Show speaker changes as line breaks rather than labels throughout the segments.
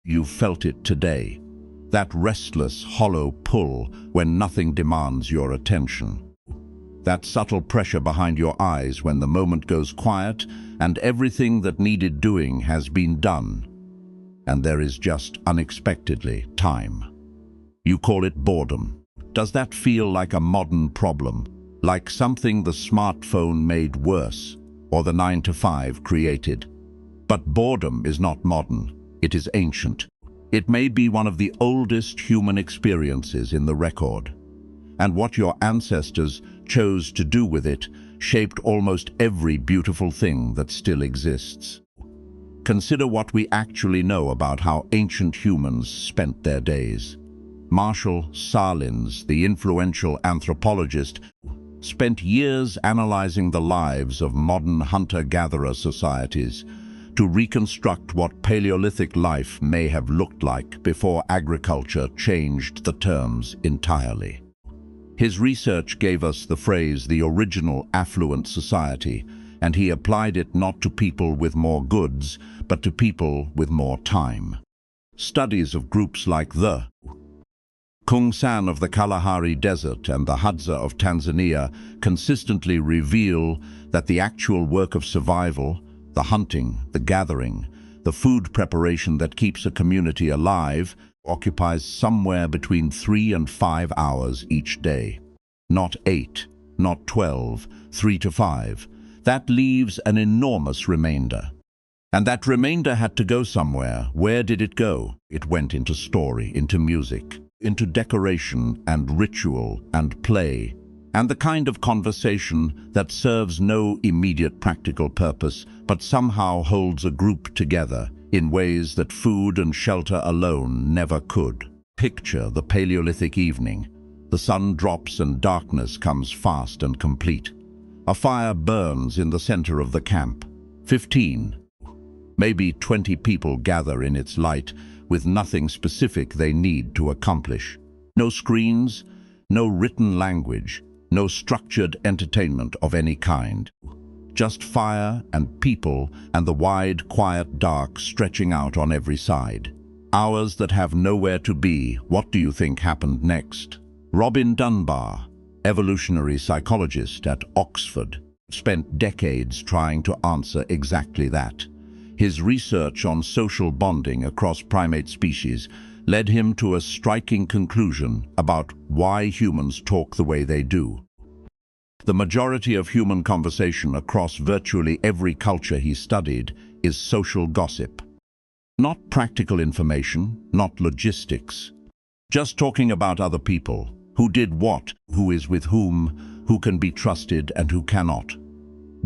You felt it today. That restless, hollow pull when nothing demands your attention. That subtle pressure behind your eyes when the moment goes quiet and everything that needed doing has been done. And there is just unexpectedly time. You call it boredom. Does that feel like a modern problem? Like something the smartphone made worse or the 9-to-5 created? But boredom is not modern. It is ancient. It may be one of the oldest human experiences in the record. And what your ancestors chose to do with it shaped almost every beautiful thing that still exists. Consider what we actually know about how ancient humans spent their days. Marshall Salins, the influential anthropologist, spent years analyzing the lives of modern hunter-gatherer societies to reconstruct what Paleolithic life may have looked like before agriculture changed the terms entirely. His research gave us the phrase the original affluent society, and he applied it not to people with more goods, but to people with more time. Studies of groups like the Kungsan of the Kalahari Desert and the Hadza of Tanzania consistently reveal that the actual work of survival, the hunting, the gathering, the food preparation that keeps a community alive, occupies somewhere between 3 and 5 hours each day. Not 8, not 12, 3 to 5. That leaves an enormous remainder. And that remainder had to go somewhere. Where did it go? It went into story, into music, into decoration and ritual and play, and the kind of conversation that serves no immediate practical purpose, but somehow holds a group together in ways that food and shelter alone never could. Picture the Paleolithic evening. The sun drops and darkness comes fast and complete. A fire burns in the center of the camp. 15, maybe 20 people gather in its light with nothing specific they need to accomplish. No screens, no written language, no structured entertainment of any kind. Just fire and people and the wide, quiet dark stretching out on every side. Hours that have nowhere to be. What do you think happened next? Robin Dunbar, evolutionary psychologist at Oxford, spent decades trying to answer exactly that. His research on social bonding across primate species led him to a striking conclusion about why humans talk the way they do. The majority of human conversation across virtually every culture he studied is social gossip. Not practical information, not logistics. Just talking about other people, who did what, who is with whom, who can be trusted and who cannot.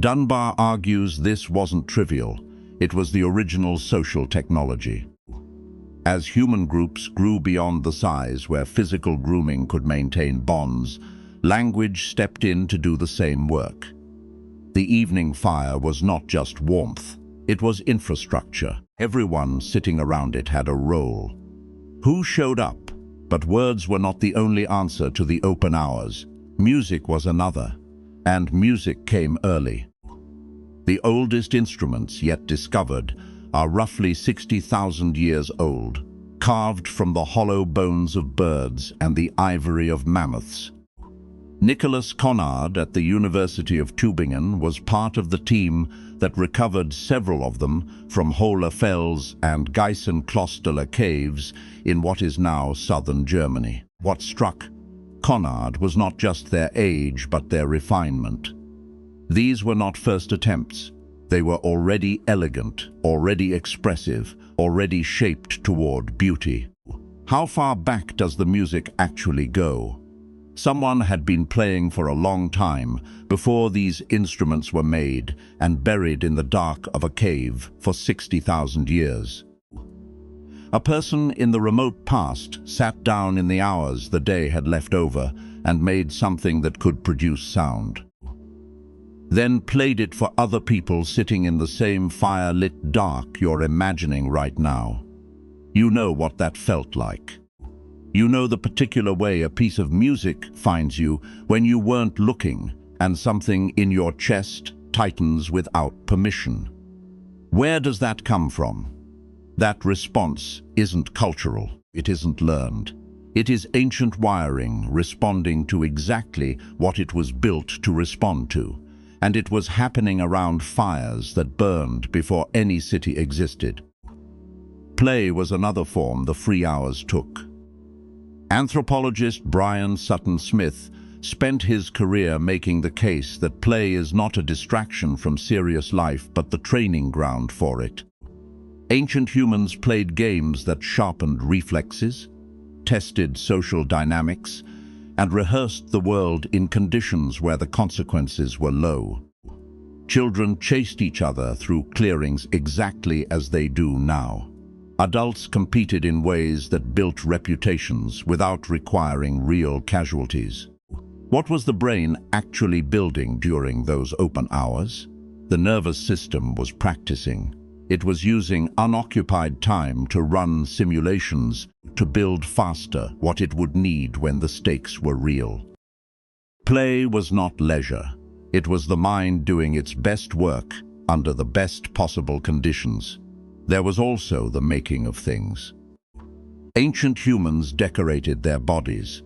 Dunbar argues this wasn't trivial. It was the original social technology. As human groups grew beyond the size where physical grooming could maintain bonds, language stepped in to do the same work. The evening fire was not just warmth, it was infrastructure. Everyone sitting around it had a role. Who showed up? But words were not the only answer to the open hours. Music was another, and music came early. The oldest instruments yet discovered are roughly 60,000 years old, carved from the hollow bones of birds and the ivory of mammoths. Nicholas Conard at the University of Tübingen was part of the team that recovered several of them from Hohler and Geisenklosterer caves in what is now southern Germany. What struck Conard was not just their age, but their refinement. These were not first attempts. They were already elegant, already expressive, already shaped toward beauty. How far back does the music actually go? Someone had been playing for a long time before these instruments were made and buried in the dark of a cave for 60,000 years. A person in the remote past sat down in the hours the day had left over and made something that could produce sound. Then played it for other people sitting in the same fire-lit dark you're imagining right now. You know what that felt like. You know the particular way a piece of music finds you when you weren't looking and something in your chest tightens without permission. Where does that come from? That response isn't cultural, it isn't learned. It is ancient wiring responding to exactly what it was built to respond to, and it was happening around fires that burned before any city existed. Play was another form the free hours took. Anthropologist Brian Sutton Smith spent his career making the case that play is not a distraction from serious life but the training ground for it. Ancient humans played games that sharpened reflexes, tested social dynamics, and rehearsed the world in conditions where the consequences were low. Children chased each other through clearings exactly as they do now. Adults competed in ways that built reputations without requiring real casualties. What was the brain actually building during those open hours? The nervous system was practicing. It was using unoccupied time to run simulations to build faster what it would need when the stakes were real. Play was not leisure. It was the mind doing its best work under the best possible conditions. There was also the making of things. Ancient humans decorated their bodies.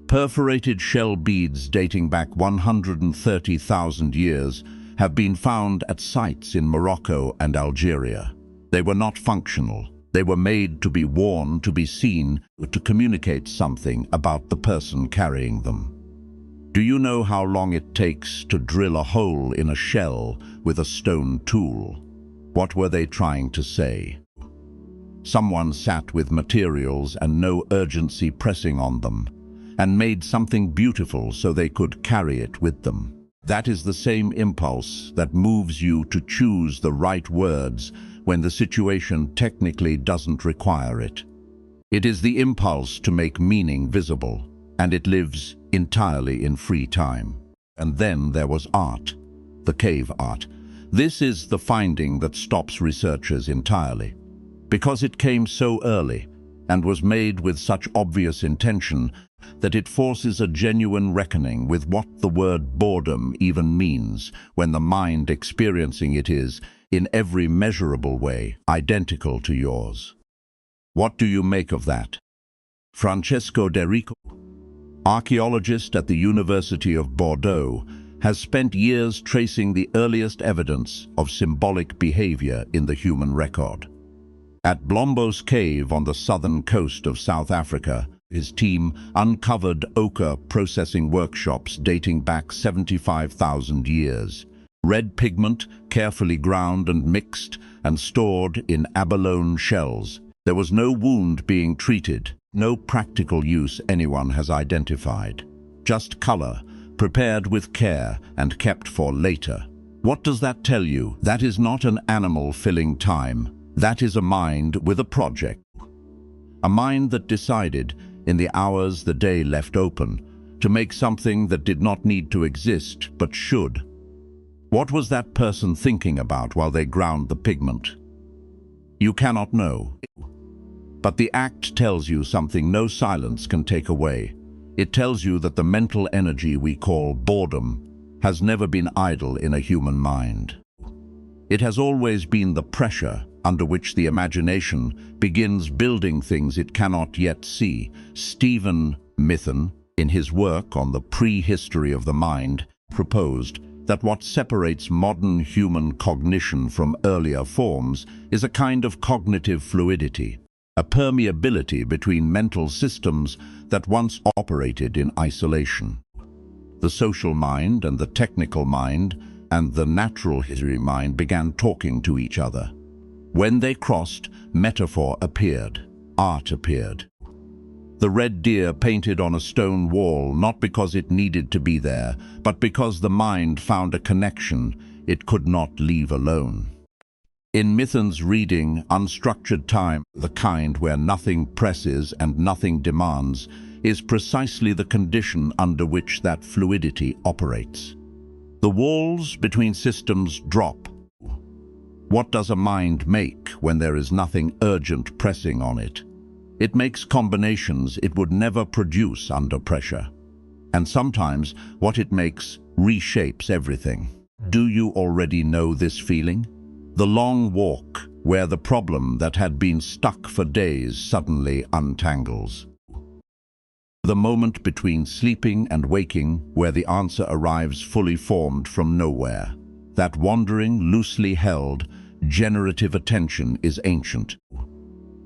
Perforated shell beads dating back 130,000 years have been found at sites in Morocco and Algeria. They were not functional. They were made to be worn, to be seen, to communicate something about the person carrying them. Do you know how long it takes to drill a hole in a shell with a stone tool? What were they trying to say? Someone sat with materials and no urgency pressing on them, and made something beautiful so they could carry it with them. That is the same impulse that moves you to choose the right words when the situation technically doesn't require it. It is the impulse to make meaning visible, and it lives entirely in free time. And then there was art, the cave art. This is the finding that stops researchers entirely. Because it came so early and was made with such obvious intention that it forces a genuine reckoning with what the word boredom even means when the mind experiencing it is, in every measurable way, identical to yours. What do you make of that? Francesco De Rico, archaeologist at the University of Bordeaux, has spent years tracing the earliest evidence of symbolic behavior in the human record. At Blombos Cave on the southern coast of South Africa, his team uncovered ochre processing workshops dating back 75,000 years. Red pigment, carefully ground and mixed and stored in abalone shells. There was no wound being treated, no practical use anyone has identified. Just color, prepared with care and kept for later. What does that tell you? That is not an animal filling time. That is a mind with a project. A mind that decided, in the hours the day left open, to make something that did not need to exist, but should. What was that person thinking about while they ground the pigment? You cannot know. But the act tells you something no silence can take away. It tells you that the mental energy we call boredom has never been idle in a human mind. It has always been the pressure under which the imagination begins building things it cannot yet see. Stephen Mithun, in his work on the prehistory of the mind, proposed that what separates modern human cognition from earlier forms is a kind of cognitive fluidity, a permeability between mental systems that once operated in isolation. The social mind and the technical mind and the natural history mind began talking to each other. When they crossed, metaphor appeared, art appeared. The red deer painted on a stone wall not because it needed to be there, but because the mind found a connection it could not leave alone. In Mithun's reading, unstructured time, the kind where nothing presses and nothing demands, is precisely the condition under which that fluidity operates. The walls between systems drop. What does a mind make when there is nothing urgent pressing on it? It makes combinations it would never produce under pressure. And sometimes what it makes reshapes everything. Do you already know this feeling? The long walk, where the problem that had been stuck for days suddenly untangles. The moment between sleeping and waking, where the answer arrives fully formed from nowhere. That wandering, loosely held, generative attention is ancient.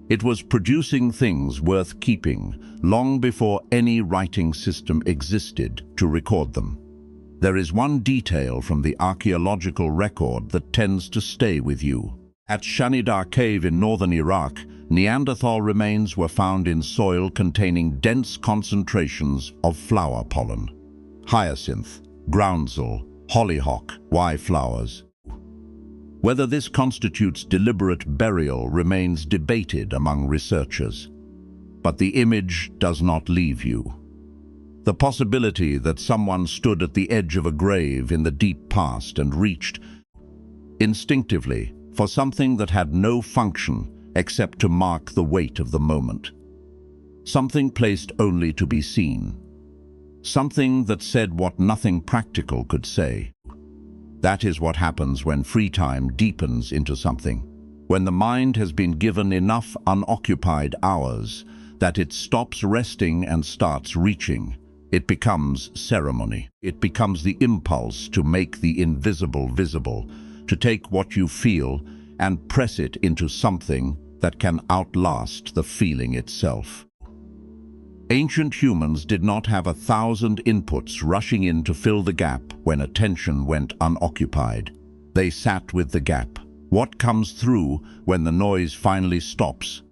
It was producing things worth keeping long before any writing system existed to record them. There is one detail from the archaeological record that tends to stay with you. At Shanidar Cave in northern Iraq, Neanderthal remains were found in soil containing dense concentrations of flower pollen. Hyacinth, groundsel, hollyhock, flowers. Whether this constitutes deliberate burial remains debated among researchers. But the image does not leave you. The possibility that someone stood at the edge of a grave in the deep past and reached instinctively for something that had no function except to mark the weight of the moment. Something placed only to be seen. Something that said what nothing practical could say. That is what happens when free time deepens into something. When the mind has been given enough unoccupied hours that it stops resting and starts reaching. It becomes ceremony. It becomes the impulse to make the invisible visible, to take what you feel and press it into something that can outlast the feeling itself. Ancient humans did not have 1,000 inputs rushing in to fill the gap when attention went unoccupied. They sat with the gap. What comes through when the noise finally stops?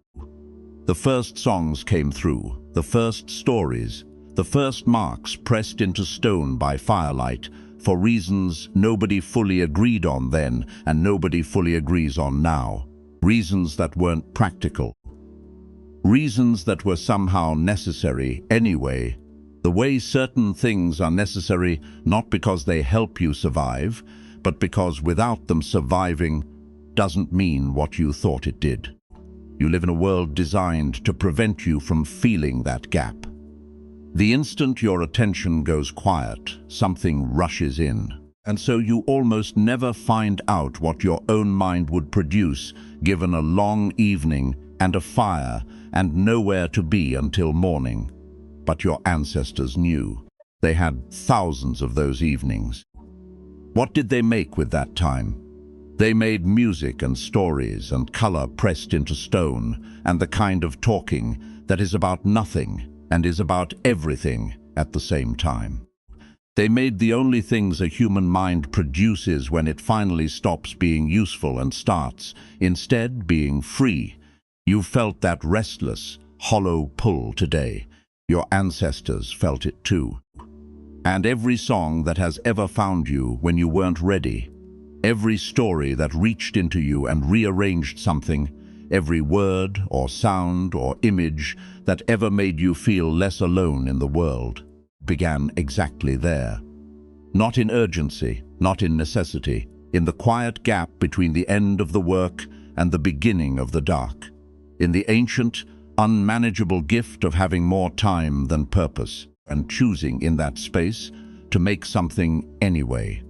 The first songs came through, the first stories, the first marks pressed into stone by firelight for reasons nobody fully agreed on then and nobody fully agrees on now. Reasons that weren't practical. Reasons that were somehow necessary anyway, the way certain things are necessary not because they help you survive, but because without them surviving doesn't mean what you thought it did. You live in a world designed to prevent you from feeling that gap. The instant your attention goes quiet, something rushes in. And so you almost never find out what your own mind would produce given a long evening and a fire and nowhere to be until morning. But your ancestors knew. They had thousands of those evenings. What did they make with that time? They made music and stories and color pressed into stone and the kind of talking that is about nothing and is about everything at the same time. They made the only things a human mind produces when it finally stops being useful and starts, instead, being free. You felt that restless, hollow pull today. Your ancestors felt it too. And every song that has ever found you when you weren't ready, every story that reached into you and rearranged something, every word or sound or image that ever made you feel less alone in the world, began exactly there. Not in urgency, not in necessity, in the quiet gap between the end of the work and the beginning of the dark. In the ancient, unmanageable gift of having more time than purpose, and choosing in that space to make something anyway.